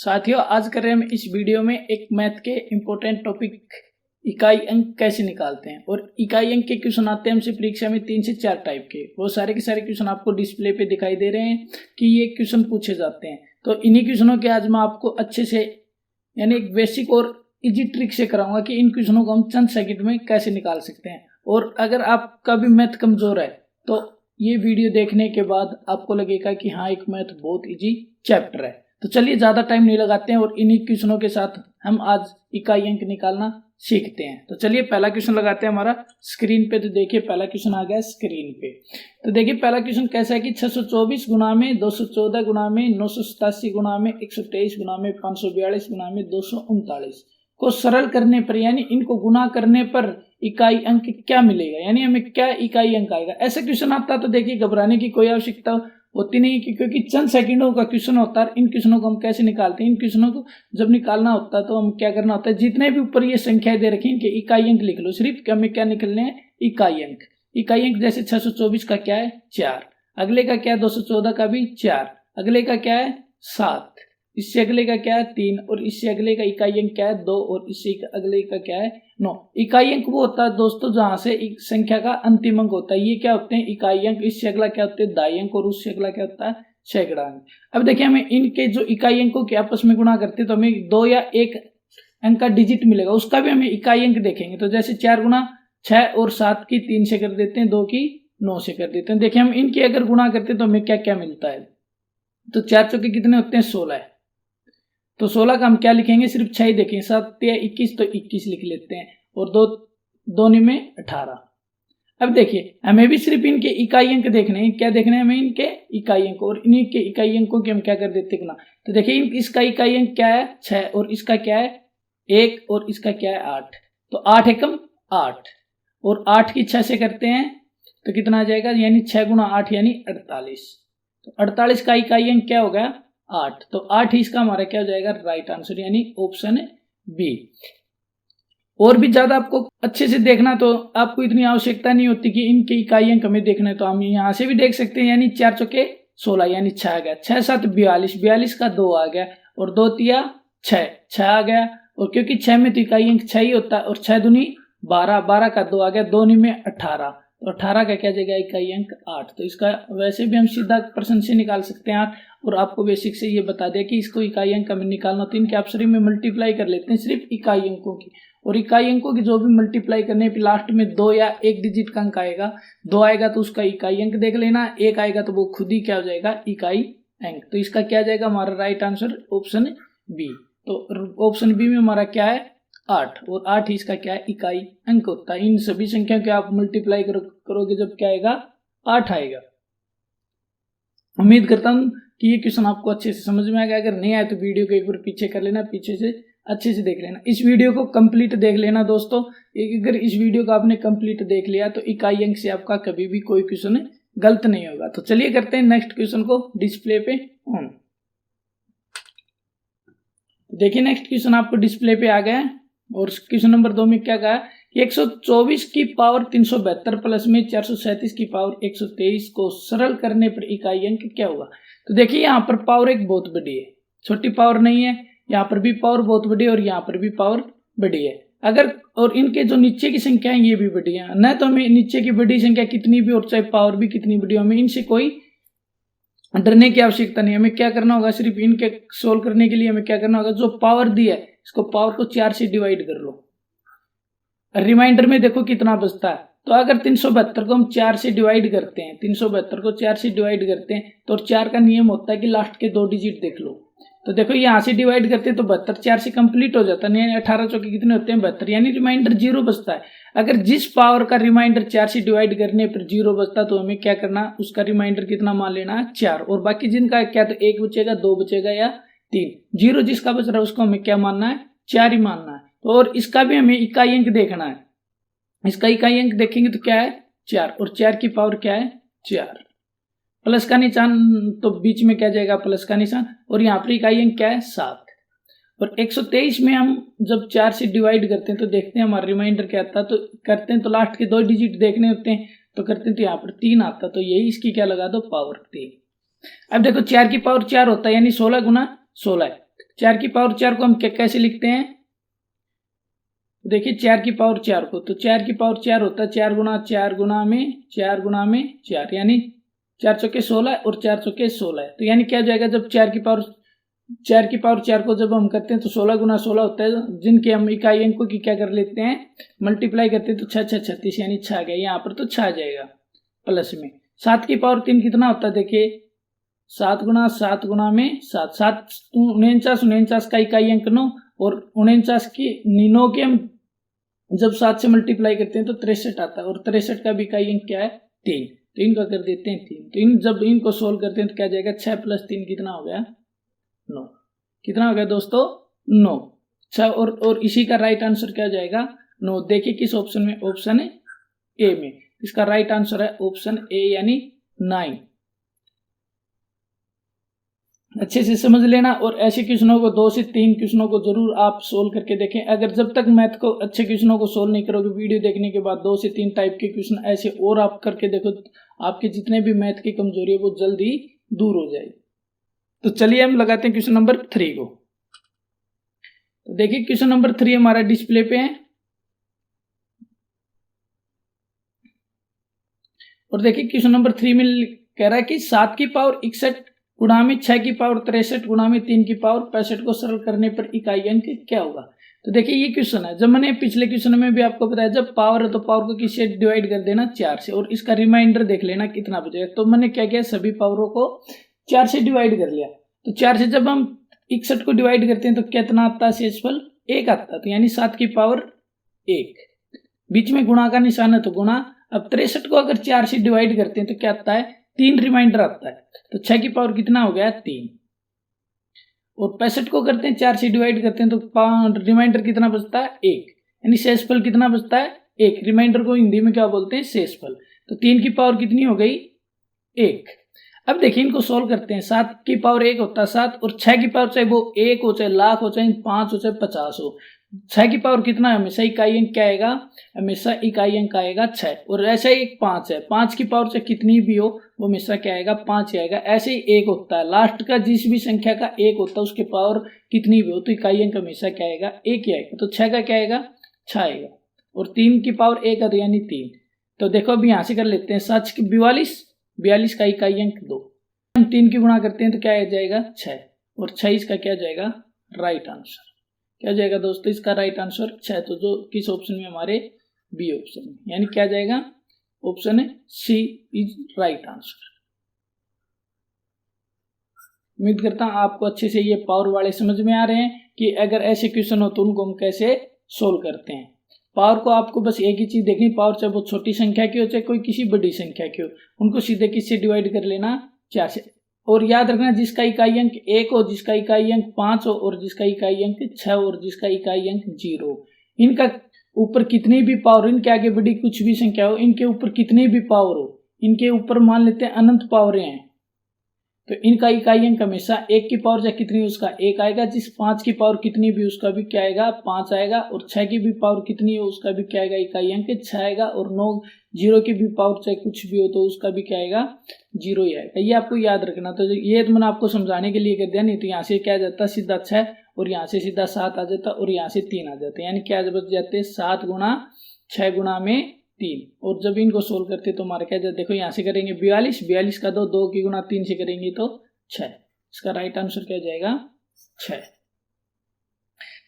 साथियों, आज कर रहे हैं हम इस वीडियो में एक मैथ के इम्पोर्टेंट टॉपिक इकाई अंक कैसे निकालते हैं। और इकाई अंक के क्वेश्चन आते हैं हमसे परीक्षा में 3 से 4 टाइप के। वो सारे के सारे क्वेश्चन आपको डिस्प्ले पे दिखाई दे रहे हैं कि ये क्वेश्चन पूछे जाते हैं। तो इन्हीं क्वेश्चनों के आज मैं आपको अच्छे से यानी एक बेसिक और इजी ट्रिक से कराऊंगा कि इन क्वेश्चनों को हम चंद सेकंड में कैसे निकाल सकते हैं। और अगर आपका भी मैथ कमजोर है तो ये वीडियो देखने के बाद आपको लगेगा कि हाँ, एक मैथ बहुत इजी चैप्टर है। तो चलिए ज़्यादा टाइम नहीं लगाते हैं और इन्हीं क्वेश्चनों के साथ हम आज इकाई अंक निकालना सीखते हैं। तो चलिए पहला क्वेश्चन लगाते हैं हमारा स्क्रीन पे। तो देखिए पहला क्वेश्चन आ गया स्क्रीन पे। तो देखिए पहला क्वेश्चन कैसा है कि 624 गुना में 214 गुना में 987 गुना में 123 गुना में 542 गुना में 239 को सरल करने पर यानी इनको गुना करने पर इकाई अंक क्या मिलेगा, यानी हमें क्या इकाई अंक आएगा। ऐसा क्वेश्चन आता है तो देखिए घबराने की कोई आवश्यकता होती नहीं क्योंकि चंद सेकंडों का क्वेश्चन होता है। इन क्वेश्चनों को हम कैसे निकालते हैं, इन क्वेश्चनों को जब निकालना होता है तो हम क्या करना होता है, जितने भी ऊपर ये संख्याएं दे रखी इनके इकाई अंक लिख लो। सिर्फ हमें क्या निकलने हैं, इकाई अंक। इकाई अंक जैसे 624 का क्या है 4, अगले का क्या है 214 का भी 4, अगले का क्या है 7, इससे अगले का क्या है 3 और इससे अगले का इकाई अंक क्या है 2 और इससे अगले का क्या है 9। इकाई अंक वो होता है दोस्तों जहां से एक संख्या का अंतिम अंक होता है। ये क्या होते हैं इकाई अंक। इससे अगला क्या होता है दाई अंक और उससे अगला क्या होता है सैकड़ा अंक। अब देखिए हमें इनके जो इकाई अंकों के आपस में गुणा करते हैं तो हमें 2 या 1 अंक का डिजिट मिलेगा, उसका भी हमें इकाई अंक देखेंगे। तो जैसे 4 गुना 6 और 7 की 3 से कर देते हैं, 2 की 9 से कर देते हैं। देखिए हम इनकी अगर गुणा करते हैं तो हमें क्या क्या मिलता है। तो 4 चौके कितने होते हैं 16 है, तो 16 का हम क्या लिखेंगे, सिर्फ 6 ही देखेंगे। 7 या 21 तो 21 लिख लेते हैं और 2 में 18। अब देखिए हमें भी सिर्फ इनके इकाई अंक देखने हैं। क्या देखने हैं हमें, इनके इकाई अंक। और इन्हीं के इकाई अंकों के हम क्या कर देते हैं गुना। तो देखिए इसका इकाई अंक क्या है 6 और इसका क्या है 1 और इसका क्या है 8। तो 8 एकम 8 और 8 की 6 से करते हैं तो कितना आ जाएगा, यानी 6 गुना 8 यानी 48। तो 48 का इकाई अंक क्या होगा 8। तो 8 ही इसका हमारा क्या हो जाएगा राइट आंसर, यानी ऑप्शन बी। और भी ज्यादा आपको अच्छे से देखना तो आपको इतनी आवश्यकता नहीं होती कि इनके इकाई अंक हमें देखना है, तो हम यहां से भी देख सकते हैं। यानी 4 चौके 16 यानी 6 आ गया, 6 7 42, 42 का 2 आ गया और 2 तिया 6 आ गया। और क्योंकि 6 में तो इकाई अंक 6 ही होता है और 6 दूनी 12, 12 का 2 आ गया, 2 में 18, तो 18 का क्या जगह इकाई अंक 8। तो इसका वैसे भी हम सीधा प्रश्न से निकाल सकते हैं 8। और आपको बेसिक से ये बता दिया कि इसको इकाई अंक हमें निकालना तो इनके अवसरी में मल्टीप्लाई कर लेते हैं सिर्फ इकाई अंकों की। और इकाई अंकों की जो भी मल्टीप्लाई करने पे लास्ट में 2 या 1 डिजिट का अंक आएगा, 2 आएगा तो उसका इकाई अंक देख लेना, 1 आएगा तो वो खुद ही क्या हो जाएगा इकाई अंक। तो इसका क्या जाएगा हमारा राइट आंसर ऑप्शन बी। तो ऑप्शन बी में हमारा क्या है 8 और 8 ही इसका क्या है इकाई अंक होता है। इन सभी संख्याओं के आप मल्टीप्लाई करोगे जब क्या आएगा 8 आएगा। उम्मीद करता हूं कि ये क्वेश्चन आपको अच्छे से समझ में आ गया। अगर नहीं आया तो वीडियो को एक बार पीछे कर लेना, पीछे से अच्छे से देख लेना। इस वीडियो को कंप्लीट देख लेना दोस्तों। अगर इस वीडियो को आपने कंप्लीट देख लिया तो इकाई अंक से आपका कभी भी कोई क्वेश्चन गलत नहीं होगा। तो चलिए करते हैं नेक्स्ट क्वेश्चन को डिस्प्ले पे ऑन। देखिए नेक्स्ट क्वेश्चन आपको डिस्प्ले पे आ गया और क्वेश्चन नंबर 2 में क्या कहा कि 124 की पावर 372 प्लस में 437 की पावर 123 को सरल करने पर इकाई अंक क्या होगा। तो देखिए यहाँ पर पावर एक बहुत बड़ी है, छोटी पावर नहीं है। यहाँ पर भी पावर बहुत बड़ी है और यहाँ पर भी पावर बड़ी है। अगर और इनके जो नीचे की संख्या है ये भी बड़ी है न, तो हमें नीचे की बड़ी संख्या कितनी भी और चाहे पावर भी कितनी बड़ी हो, हमें इनसे कोई डरने की आवश्यकता नहीं। हमें क्या करना होगा, सिर्फ इनके सोल्व करने के लिए हमें क्या करना होगा, जो पावर दी है इसको पावर को 4 से डिवाइड कर लो। रिमाइंडर में देखो कितना बचता है। तो अगर 372 को हम 4 से डिवाइड करते हैं, 372 को 4 से डिवाइड करते हैं तो 4 का नियम होता है कि लास्ट के 2 डिजिट देख लो। तो देखो यहां से डिवाइड करते हैं तो 72 4 से कंप्लीट हो जाता है, यानी 18 चौके कितने होते हैं 72, यानी रिमाइंडर 0 बचता है। अगर जिस पावर का रिमाइंडर 4 से डिवाइड करने पर 0 बचता तो हमें क्या करना, उसका रिमाइंडर कितना मान लेना है 4। और बाकी जिनका क्या तो 1 बचेगा 2 बचेगा या 3, 0 जिसका बच रहा है उसको हमें क्या मानना है 4 ही मानना है। तो और इसका भी हमें इकाई अंक देखना है। इसका इकाई अंक देखेंगे तो क्या है 4 और 4 की पावर क्या है 4, प्लस का निशान तो बीच में क्या जाएगा प्लस का निशान, और यहाँ पर इकाई अंक क्या है 7। और 123 में हम जब 4 से डिवाइड करते हैं तो देखते हैं हमारा रिमाइंडर क्या आता है। तो करते हैं तो लास्ट के 2 डिजिट देखने होते हैं तो करते हैं तो यहाँ पर 3 आता, तो यही इसकी क्या लगा दो पावर 3। अब देखो 4 की पावर 4 होता है यानी 16 गुना 16 है, 4 की पावर 4 को हम कैसे लिखते हैं, देखिए 4 की पावर 4 को, तो 4 की पावर 4 होता है 4 गुना 4 गुना में 4 गुना में 4, यानी 4 चौके 16 और 4 चौके 16 है। तो यानी क्या हो जाएगा, जब 4 की पावर 4 को जब हम करते हैं तो 16 गुना 16 होता है, जिनके हम इकाई अंकों की क्या कर लेते हैं, मल्टीप्लाई करते हैं, तो 6 6 36, यानी 6 आ गया। यहाँ पर तो 6 आ जाएगा प्लस में। 7 की पावर 3 कितना होता है, देखिए 7 गुना में 7, 7 49, 49 का इकाई अंक 9, और 49 की 9 के हम जब 7 से मल्टीप्लाई करते हैं तो 63 आता है, और 63 का भी इकाई अंक क्या है, 3, तो इनका कर देते हैं 3। तो इन जब इनको सोल्व करते हैं तो क्या जाएगा, 6 + 3 कितना हो गया, 9। कितना हो गया दोस्तों, 9। अच्छा, और इसी का राइट आंसर क्या जाएगा, 9। देखिए किस ऑप्शन में, ऑप्शन ए में। इसका राइट आंसर है ऑप्शन ए, यानी 9। अच्छे से समझ लेना, और ऐसे क्वेश्चनों को 2 से 3 क्वेश्चनों को जरूर आप सोल्व करके देखें। अगर जब तक मैथ को अच्छे क्वेश्चनों को सोल्व नहीं करोगे, वीडियो देखने के बाद 2 से 3 टाइप के क्वेश्चन ऐसे और आप करके देखो, आपके जितने भी मैथ की कमजोरी है वो जल्दी दूर हो जाएगी। तो चलिए हम लगाते हैं क्वेश्चन नंबर 3 को। तो देखिए क्वेश्चन नंबर 3 हमारा डिस्प्ले पे है, और देखिए क्वेश्चन नंबर 3 में कह रहा है कि 7 की पावर 61 गुणा में 6 की पावर 63 गुणा में 3 की पावर 65 को सरल करने पर इकाई अंक क्या होगा। तो देखिए ये क्वेश्चन है, जब मैंने पिछले क्वेश्चन में भी आपको बताया, जब पावर है तो पावर को किससे डिवाइड कर देना, 4 से, और इसका रिमाइंडर देख लेना कितना बचेगा। तो मैंने क्या किया, सभी पावरों को 4 से डिवाइड कर लिया। तो 4 से जब हम 61 को डिवाइड करते हैं तो कितना आता है, शेषफल 1 आता है, तो यानी 7 की पावर 1, बीच में गुणा का निशान है तो गुणा। अब 63 को अगर 4 से डिवाइड करते हैं तो क्या आता है, 3 रिमाइंडर आता है, तो 6 की पावर कितना हो गया, 3। और 65 को करते हैं 4 से डिवाइड करते हैं तो रिमाइंडर कितना बचता है, 1, यानी शेषफल कितना बचता है, 1। रिमाइंडर को हिंदी में क्या बोलते हैं, शेषफल। तो 3 की पावर कितनी हो गई, 1। अब देखिए इनको सोल्व करते हैं। 7 की पावर 1 होता है 7, और 6 की पावर चाहे वो 1 हो, चाहे लाख हो, चाहे 5 हो, चाहे 50 हो, 6 की पावर कितना है, हमेशा इकाई अंक क्या आएगा, हमेशा इकाई अंक आएगा 6। और ऐसे ही 5 है, 5 की पावर चाहे कितनी भी हो वो हमेशा क्या आएगा, 5 ही आएगा। ऐसे ही 1 होता है, लास्ट का जिस भी संख्या का 1 होता है उसके पावर कितनी भी हो तो इकाई अंक हमेशा क्या आएगा, 1 ही आएगा। तो 6 का क्या आएगा, 6 आएगा, और 3 की पावर 1 है यानी 3। तो देखो अब यहाँ से कर लेते हैं, 7 की 42 का इकाई अंक 2, हम 3 की गुणा करते हैं तो क्या आ जाएगा, 6, और 6 इसका क्या जाएगा, राइट आंसर। क्या जाएगा दोस्तों, इसका राइट आंसर 6। तो जो किस ऑप्शन में, हमारे बी ऑप्शन में, यानी क्या जाएगा, option C is right answer. उम्मीद करता हूं आपको अच्छे से ये पावर वाले समझ में आ रहे हैं कि अगर ऐसे क्वेश्चन हो तो उनको हम कैसे सोल्व करते हैं। पावर को आपको बस एक ही चीज देखनी, पावर चाहे वो छोटी संख्या की हो चाहे कोई किसी बड़ी संख्या की हो, उनको सीधे किससे डिवाइड कर लेना, 4 से। और याद रखना जिसका इकाई अंक 1 हो, जिसका इकाई अंक 5 हो, और जिसका इकाई अंक 6 हो, और जिसका इकाई अंक 0 हो, इनका ऊपर कितनी भी पावर, इनके आगे बड़ी कुछ भी संख्या हो, इनके ऊपर कितनी भी पावर हो, इनके ऊपर मान लेते हैं अनंत पावरें हैं, तो इनका इकाई अंक हमेशा 1 की पावर चाहे कितनी उसका 1 आएगा, जिस 5 की पावर कितनी भी उसका भी क्या आएगा, 5 आएगा, और 6 की भी पावर कितनी हो उसका भी क्या आएगा, इकाई अंक 6 आएगा, और 9 0 की भी पावर चाहे कुछ भी हो तो उसका भी क्या आएगा, 0 ही आएगा। ये आपको याद रखना। तो ये तो मैंने आपको समझाने के लिए कर दिया, नहीं तो यहाँ से क्या आ जाता सीधा 6, और यहाँ से सीधा 7 आ जाता, और यहाँ से 3 आ जाते, यानी क्या बच जाते 7 गुना 6 गुना में 3। और जब इनको सोल्व करते तो हमारा क्या जाता, देखो यहाँ से करेंगे 42 का 2 की गुना 3 से करेंगे तो 6। इसका राइट आंसर क्या जाएगा, 6।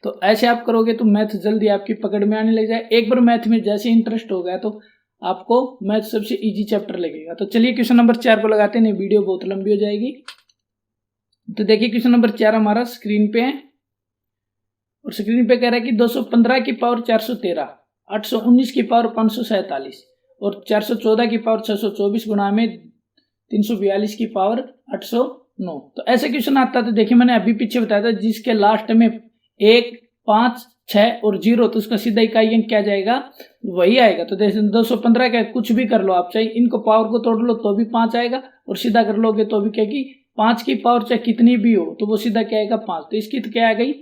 तो ऐसे आप करोगे तो मैथ जल्दी आपकी पकड़ में आने लग जाए। एक बार मैथ में जैसे इंटरेस्ट हो गया तो आपको मैथ सबसे इजी चैप्टर लगेगा। तो चलिए क्वेश्चन नंबर 4 को लगाते हैं, नहीं वीडियो बहुत लंबी हो जाएगी। तो देखिए क्वेश्चन नंबर 4 हमारा स्क्रीन पे है, और स्क्रीन पे कह रहा है कि 215 की पावर 413, 819 की पावर 547 और 414 की पावर 624 गुणा में 342 की पावर 809। तो ऐसे क्वेश्चन आता है। तो देखिए मैंने अभी पीछे बताया था, जिसके लास्ट में 1, 5, 6 और 0, तो उसका सीधा इकाई अंक क्या जाएगा, वही आएगा। तो जैसे 215 का कुछ भी कर लो आप, चाहे इनको पावर को तोड़ लो तो भी 5 आएगा, और सीधा कर लोगे तो भी क्या कि 5 की पावर चाहे कितनी भी हो तो वो सीधा क्या आएगा, 5। तो इसकी तो क्या आ गई,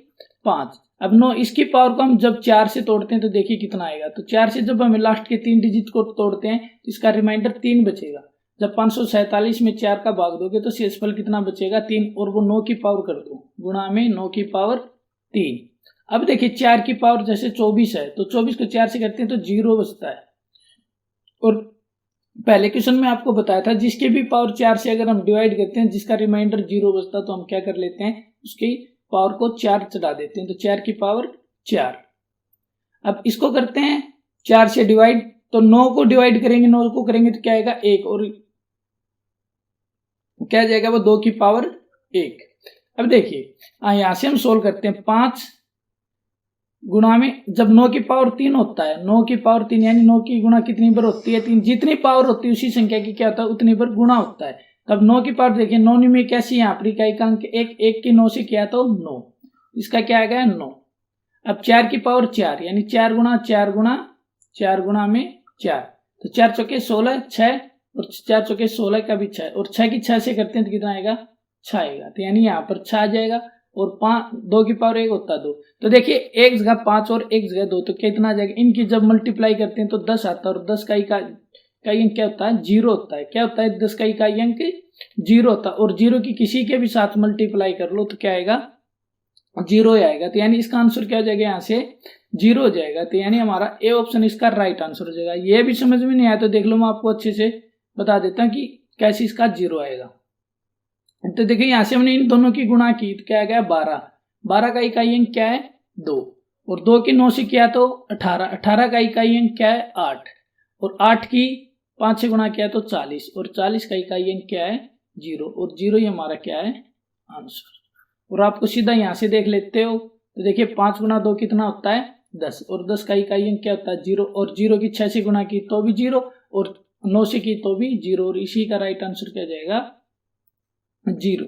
5। अब 9, इसकी पावर को हम जब 4 से तोड़ते हैं तो देखिए कितना आएगा। तो 4 से जब हमें लास्ट के 3 डिजिट को तोड़ते हैं तो इसका रिमाइंडर 3 बचेगा। जब 547 में 4 का भाग दोगे तो शेषफल कितना बचेगा 3, और वो 9 की पावर कर दो गुणा में 9 की पावर 3। अब देखिए 4 की पावर जैसे 24 है तो 24 को 4 से करते हैं तो 0 बचता है। और पहले क्वेश्चन में आपको बताया था जिसके भी पावर 4 से अगर हम डिवाइड करते हैं जिसका रिमाइंडर 0 बचता तो हम क्या कर लेते हैं उसकी पावर को 4 चढ़ा देते हैं, तो 4 की पावर 4। अब इसको करते हैं 4 से डिवाइड, तो 9 को डिवाइड करेंगे 9 को करेंगे तो क्या आएगा 1, और क्या जाएगा वो 2 की पावर 1। अब देखिए यहां से हम सोल्व करते हैं 5 गुणा में, जब 9 की पावर 3 होता है 9 की पावर 3 यानी 9 की गुणा कितनी बार होती है 3, जितनी पावर होती है उसी संख्या की क्या होता है उतनी बार गुणा होता है। तब 9 की पावर देखिए 9 में कैसी है यहाँ पर इकाई का अंक 1, 1 की 9 से किया तो 9, इसका क्या आएगा 9। अब 4 की पावर 4 यानी 4 गुणा 4 गुणा 4 गुणा में 4, तो 4 चौके 16 6, और 4 चौके 16 का भी 6, और 6 की 6 से करते हैं तो कितना आएगा 6 आएगा, तो यानी यहाँ पर 6 आ जाएगा। और 2 की पावर 1 होता है 2, तो देखिए एक जगह 5 और एक जगह 2, तो कितना आ जाएगा, इनकी जब मल्टीप्लाई करते हैं तो 10 आता है, और 10 का इकाई अंक क्या होता है 0 होता है। क्या होता है 10 का इकाई अंक 0 होता है, और 0 की किसी के भी साथ मल्टीप्लाई कर लो तो क्या आएगा 0 आएगा, तो यानी इसका आंसर क्या हो जाएगा यहाँ से 0 हो जाएगा, तो यानी हमारा ए ऑप्शन इसका राइट आंसर हो जाएगा। ये भी समझ में नहीं आया तो देख लो मैं आपको अच्छे से बता देता हूँ कि कैसे इसका 0 आएगा। तो देखिए यहाँ से हमने इन दोनों की गुणा की तो क्या आ गया 12, 12 का इकाई अंक क्या है 2, और 2 की 9 से किया तो 18, 18 का इकाई अंक क्या है 8, और 8 की 5 से गुणा किया तो 40, और 40 का इकाई अंक क्या है 0, और 0 ही हमारा क्या है आंसर। और आपको सीधा यहाँ से देख लेते हो तो देखिए 5 गुणा 2 कितना होता है 10, और 10 का इकाई अंक क्या होता है 0, और 0 की 6 से गुणा की तो भी 0, और 9 से की तो भी 0, और इसी का राइट आंसर क्या जाएगा 0।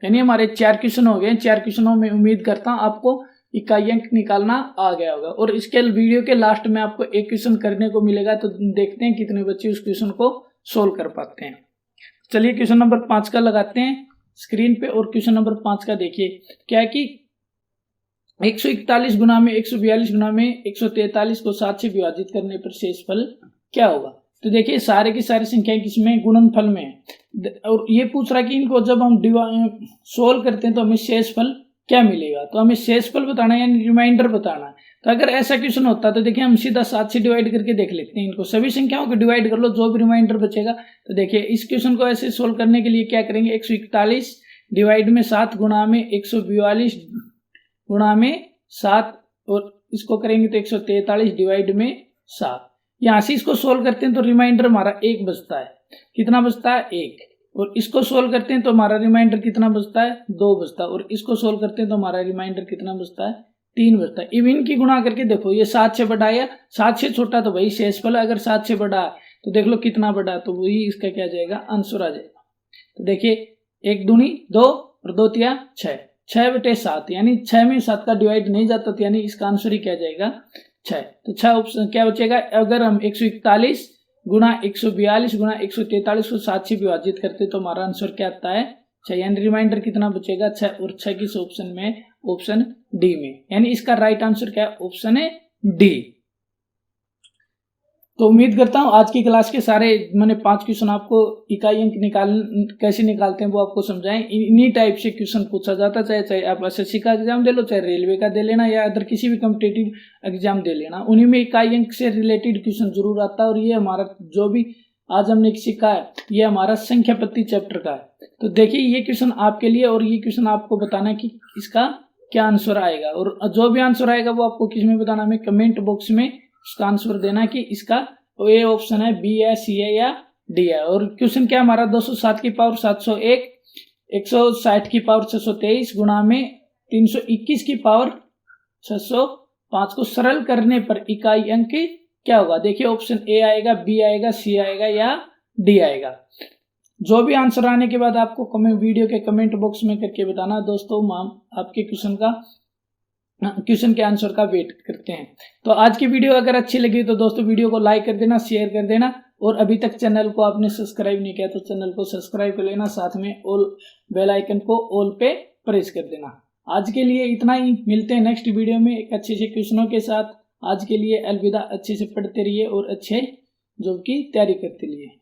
यानी हमारे 4 क्वेश्चन हो गए। 4 क्वेश्चनों में उम्मीद करता हूं आपको इकाई अंक निकालना आ गया होगा, और इसके वीडियो के लास्ट में आपको एक क्वेश्चन करने को मिलेगा, तो देखते हैं कितने बच्चे उस क्वेश्चन को सोल्व कर पाते हैं। चलिए क्वेश्चन नंबर 5 का लगाते हैं स्क्रीन पे, और क्वेश्चन नंबर 5 का देखिए क्या है कि 141 गुना में 142 गुना में 143 को 7 से विभाजित करने पर शेषफल क्या होगा। तो देखिए सारे की सारी संख्याएं किसमें गुणनफल में है, और ये पूछ रहा है कि इनको जब हम सोल्व करते हैं तो हमें शेषफल क्या मिलेगा, तो हमें शेषफल बताना है यानी रिमाइंडर बताना है। तो अगर ऐसा क्वेश्चन होता तो देखिए हम सीधा 7 से डिवाइड करके देख लेते हैं, इनको सभी संख्याओं को डिवाइड कर लो जो भी रिमाइंडर बचेगा। तो देखिए इस क्वेश्चन को ऐसे सोल्व करने के लिए क्या करेंगे 141 डिवाइड में 7 गुणा में 142 गुणा में 7, और इसको करेंगे तो 143 डिवाइड में 7। यहां से इसको सोल्व करते हैं तो रिमाइंडर हमारा 1 बचता है, कितना बचता है 1, और इसको सोल्व करते हैं तो हमारा रिमाइंडर कितना बचता है 2 बचता है, और इसको सोल्व करते हैं तो हमारा रिमाइंडर कितना बचता है 3 बचता है। इवन की गुणा करके देखो ये 7 से बड़ा या 7 से छोटा तो वही शेषफल, अगर 7 से बड़ा है तो देख लो कितना बड़ा, तो वही इसका क्या जाएगा आंसर आ जाएगा। तो देखिए 1 दूनी 2 और 2 तिया 6, 6/7 यानी 6 में 7 का डिवाइड नहीं जाता, तो यानी इसका आंसर ही क्या जाएगा 6। तो 6 ऑप्शन क्या बचेगा, अगर हम 141 गुणा 142 गुणा 143 को 7 से विभाजित करते तो हमारा आंसर क्या आता है 6, यानी रिमाइंडर कितना बचेगा 6, और 6 किस ऑप्शन में ऑप्शन डी में, यानी इसका राइट आंसर क्या है ऑप्शन है डी। तो उम्मीद करता हूं आज की क्लास के सारे मैंने 5 क्वेश्चन आपको इकाई अंक कैसे निकालते हैं वो आपको समझाएं। इन्हीं टाइप से क्वेश्चन पूछा जाता है, चाहे आप एसएससी का एग्जाम दे लो, चाहे रेलवे का दे लेना, या अदर किसी भी कॉम्पिटिटिव एग्जाम दे लेना, उन्हीं में इकाई अंक से रिलेटेड क्वेश्चन जरूर आता है। और ये हमारा जो भी आज हमने सीखा है ये हमारा संख्या पत्ती चैप्टर का है। तो देखिए ये क्वेश्चन आपके लिए, और ये क्वेश्चन आपको बताना है कि इसका क्या आंसर आएगा, और जो भी आंसर आएगा वो आपको किस में बताना, हमें कमेंट बॉक्स में उसका आंसर देना कि इसका ए ऑप्शन है, बी है, सी है या डी है। और क्वेश्चन क्या हमारा 207 की पावर 701 160 की पावर 623 गुणा में 321 की पावर 605 को सरल करने पर इकाई अंक क्या होगा। देखिए ऑप्शन ए आएगा, बी आएगा, सी आएगा या डी आएगा। जो भी आंसर आने के बाद आपको वीडियो के कमेंट बॉक्स में करके बताना। दोस्तों आपके क्वेश्चन के आंसर का वेट करते हैं। तो आज की वीडियो अगर अच्छी लगी तो दोस्तों वीडियो को लाइक कर देना, शेयर कर देना, और अभी तक चैनल को आपने सब्सक्राइब नहीं किया तो चैनल को सब्सक्राइब कर लेना, साथ में ऑल बेल आइकन को ऑल पे प्रेस कर देना। आज के लिए इतना ही, मिलते हैं नेक्स्ट वीडियो में एक अच्छे से क्वेश्चनों के साथ। आज के लिए अलविदा, अच्छे से पढ़ते रहिए और अच्छे जॉब की तैयारी करते रहिए।